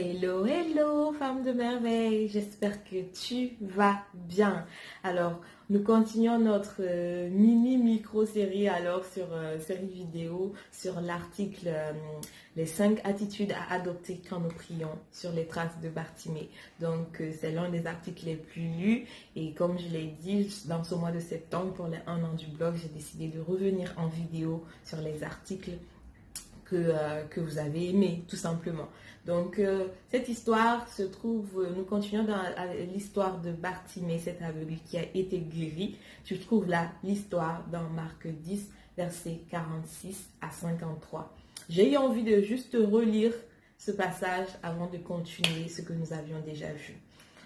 Hello, hello, femme de merveille, j'espère que tu vas bien. Alors, nous continuons notre mini micro-série série vidéo sur l'article les 5 attitudes à adopter quand nous prions sur les traces de Bartimée. Donc, c'est l'un des articles les plus lus et comme je l'ai dit, dans ce mois de septembre, pour les 1 an du blog, j'ai décidé de revenir en vidéo sur les articles que vous avez aimé, tout simplement. Donc, cette histoire se trouve, nous continuons dans l'histoire de Bartimée, cet aveugle qui a été guéri. Tu trouves là l'histoire dans Marc 10, versets 46 à 53. J'ai eu envie de juste relire ce passage avant de continuer ce que nous avions déjà vu.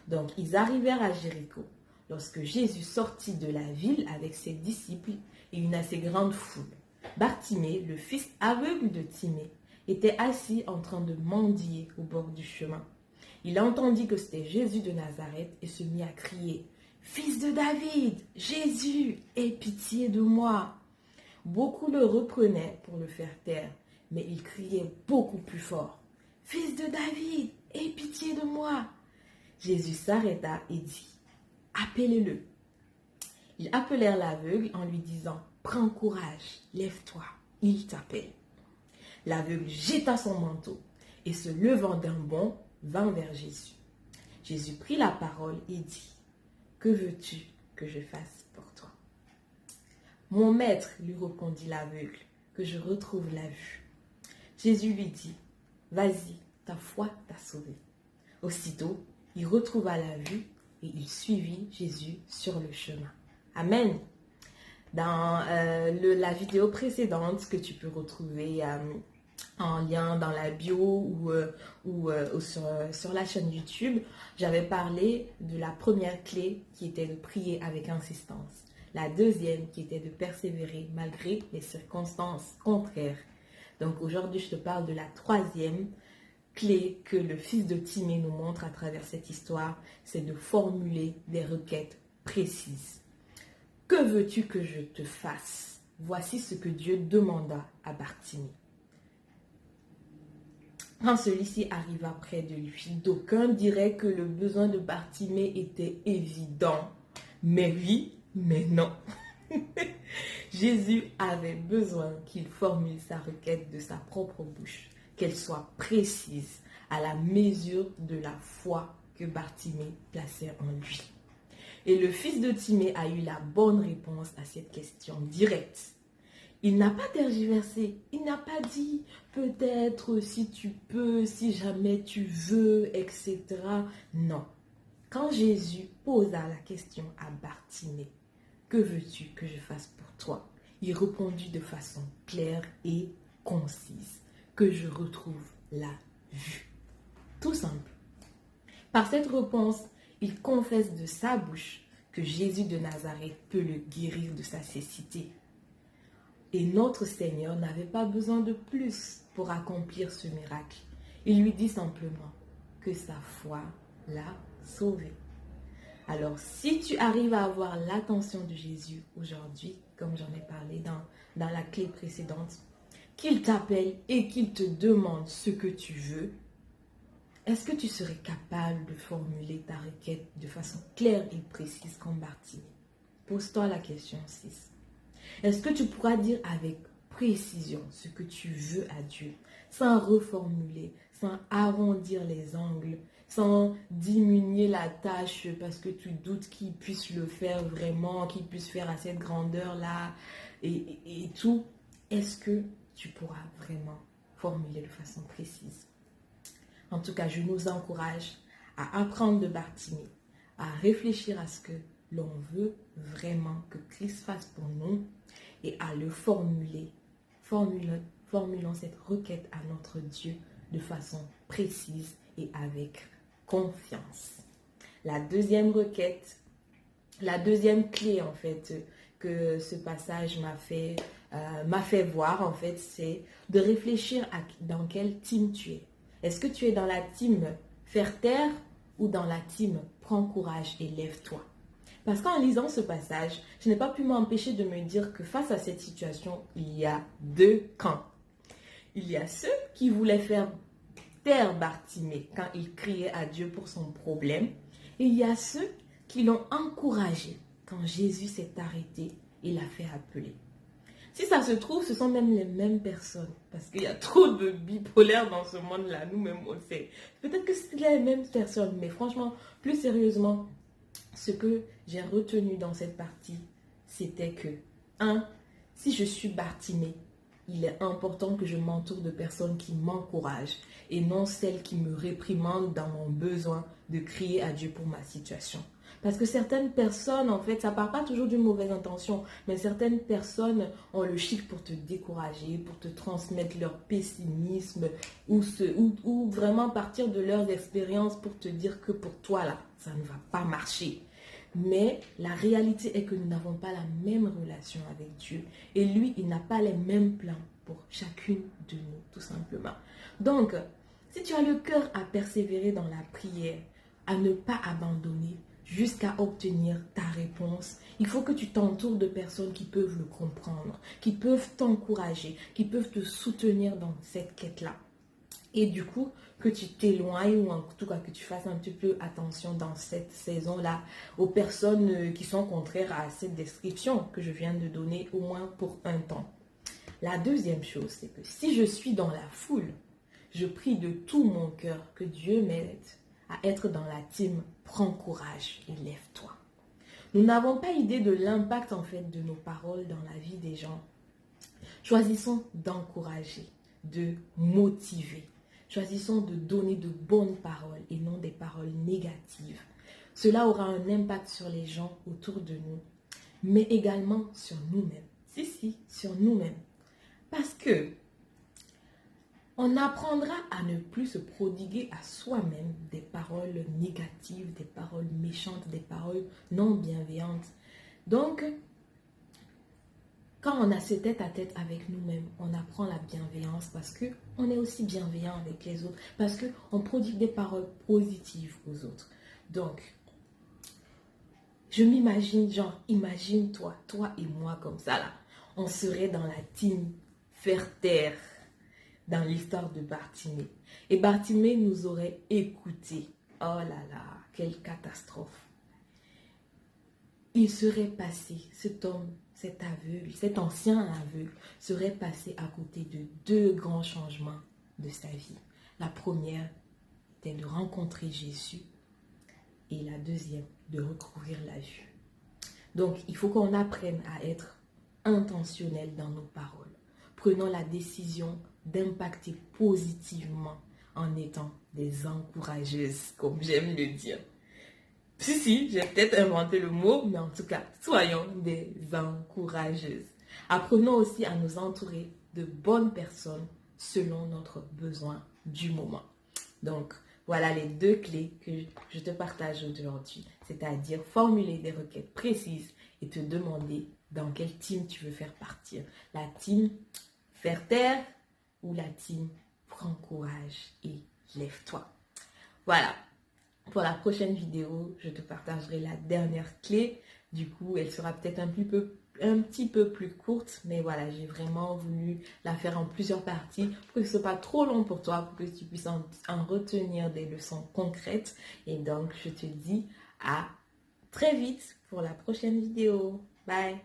Donc, ils arrivèrent à Jéricho. Lorsque Jésus sortit de la ville avec ses disciples et une assez grande foule, Bartimée, le fils aveugle de Timée, était assis en train de mendier au bord du chemin. Il entendit que c'était Jésus de Nazareth et se mit à crier « Fils de David, Jésus, aie pitié de moi !» Beaucoup le reprenaient pour le faire taire, mais il criait beaucoup plus fort « Fils de David, aie pitié de moi !» Jésus s'arrêta et dit « Appelez-le !» Ils appelèrent l'aveugle en lui disant « Prends courage, lève-toi, il t'appelle. » L'aveugle jeta son manteau et se levant d'un bond, vint vers Jésus. Jésus prit la parole et dit « Que veux-tu que je fasse pour toi ?» « Mon maître, lui répondit l'aveugle, que je retrouve la vue. » Jésus lui dit « Vas-y, ta foi t'a sauvé. » Aussitôt, il retrouva la vue et il suivit Jésus sur le chemin. Amen. Dans la vidéo précédente que tu peux retrouver en lien dans la bio ou sur la chaîne YouTube, j'avais parlé de la première clé qui était de prier avec insistance. La deuxième qui était de persévérer malgré les circonstances contraires. Donc aujourd'hui, je te parle de la troisième clé que le fils de Timée nous montre à travers cette histoire, c'est de formuler des requêtes précises. Que veux-tu que je te fasse? Voici ce que Dieu demanda à Bartimée. Quand celui-ci arriva près de lui, d'aucuns diraient que le besoin de Bartimée était évident. Mais oui, mais non. Jésus avait besoin qu'il formule sa requête de sa propre bouche, qu'elle soit précise à la mesure de la foi que Bartimée plaçait en lui. Et le fils de Timée a eu la bonne réponse à cette question directe. Il n'a pas tergiversé, il n'a pas dit peut-être si tu peux, si jamais tu veux, etc. Non. Quand Jésus posa la question à Bartimée, que veux-tu que je fasse pour toi? Il répondit de façon claire et concise, que je retrouve la vue. Tout simple. Par cette réponse, il confesse de sa bouche que Jésus de Nazareth peut le guérir de sa cécité. Et notre Seigneur n'avait pas besoin de plus pour accomplir ce miracle. Il lui dit simplement que sa foi l'a sauvé. Alors, si tu arrives à avoir l'attention de Jésus aujourd'hui, comme j'en ai parlé dans la clé précédente, qu'il t'appelle et qu'il te demande ce que tu veux, est-ce que tu serais capable de formuler ta requête de façon claire et précise comme Bartimée? Pose-toi la question 6. Est-ce que tu pourras dire avec précision ce que tu veux à Dieu, sans reformuler, sans arrondir les angles, sans diminuer la tâche parce que tu doutes qu'il puisse le faire vraiment, qu'il puisse faire à cette grandeur-là et tout? Est-ce que tu pourras vraiment formuler de façon précise? En tout cas, je nous encourage à apprendre de Bartimée, à réfléchir à ce que l'on veut vraiment que Christ fasse pour nous et à le formuler. Formulons cette requête à notre Dieu de façon précise et avec confiance. La deuxième requête, la deuxième clé en fait que ce passage m'a fait voir en fait, c'est de réfléchir à dans quelle team tu es. Est-ce que tu es dans la team faire taire ou dans la team prends courage et lève-toi? Parce qu'en lisant ce passage, je n'ai pas pu m'empêcher de me dire que face à cette situation, il y a deux camps. Il y a ceux qui voulaient faire taire Bartimée quand il criait à Dieu pour son problème. Et il y a ceux qui l'ont encouragé quand Jésus s'est arrêté et l'a fait appeler. Si ça se trouve, ce sont même les mêmes personnes. Parce qu'il y a trop de bipolaires dans ce monde-là. Nous-mêmes, on le sait. Peut-être que c'est les mêmes personnes. Mais franchement, plus sérieusement, ce que j'ai retenu dans cette partie, c'était que, si je suis Bartimée, il est important que je m'entoure de personnes qui m'encouragent et non celles qui me réprimandent dans mon besoin de crier à Dieu pour ma situation. Parce que certaines personnes, en fait, ça part pas toujours d'une mauvaise intention, mais certaines personnes ont le chic pour te décourager, pour te transmettre leur pessimisme ou vraiment partir de leurs expériences pour te dire que pour toi, là, ça ne va pas marcher. Mais la réalité est que nous n'avons pas la même relation avec Dieu. Et lui, il n'a pas les mêmes plans pour chacune de nous, tout simplement. Donc, si tu as le cœur à persévérer dans la prière, à ne pas abandonner jusqu'à obtenir ta réponse, il faut que tu t'entoures de personnes qui peuvent le comprendre, qui peuvent t'encourager, qui peuvent te soutenir dans cette quête-là. Et du coup, que tu t'éloignes ou en tout cas que tu fasses un petit peu attention dans cette saison-là aux personnes qui sont contraires à cette description que je viens de donner au moins pour un temps. La deuxième chose, c'est que si je suis dans la foule, je prie de tout mon cœur que Dieu m'aide à être dans la team « Prends courage et lève-toi ». Nous n'avons pas idée de l'impact en fait de nos paroles dans la vie des gens. Choisissons d'encourager, de motiver. Choisissons de donner de bonnes paroles et non des paroles négatives. Cela aura un impact sur les gens autour de nous, mais également sur nous-mêmes. Si, sur nous-mêmes. Parce que on apprendra à ne plus se prodiguer à soi-même des paroles négatives, des paroles méchantes, des paroles non bienveillantes. Donc, quand on a ce tête-à-tête avec nous-mêmes, on apprend la bienveillance parce qu'on est aussi bienveillant avec les autres, parce qu'on prodigue des paroles positives aux autres. Donc, je m'imagine, imagine-toi, toi et moi comme ça là, on serait dans la team faire taire dans l'histoire de Bartimée. Et Bartimée nous aurait écoutés. Oh là là, quelle catastrophe. Il serait passé, cet homme, cet aveugle, cet ancien aveugle, serait passé à côté de deux grands changements de sa vie. La première était de rencontrer Jésus et la deuxième, de recouvrir la vue. Donc, il faut qu'on apprenne à être intentionnel dans nos paroles. Prenons la décision d'impacter positivement en étant des encourageuses, comme j'aime le dire. Si, j'ai peut-être inventé le mot, mais en tout cas, soyons des encourageuses. Apprenons aussi à nous entourer de bonnes personnes selon notre besoin du moment. Donc, voilà les deux clés que je te partage aujourd'hui, c'est-à-dire formuler des requêtes précises et te demander dans quelle team tu veux faire partir. La team faire taire ou la team prends courage et lève-toi. Voilà. Pour la prochaine vidéo, je te partagerai la dernière clé. Du coup, elle sera peut-être un petit peu plus courte. Mais voilà, j'ai vraiment voulu la faire en plusieurs parties pour que ce ne soit pas trop long pour toi, pour que tu puisses en retenir des leçons concrètes. Et donc, je te dis à très vite pour la prochaine vidéo. Bye!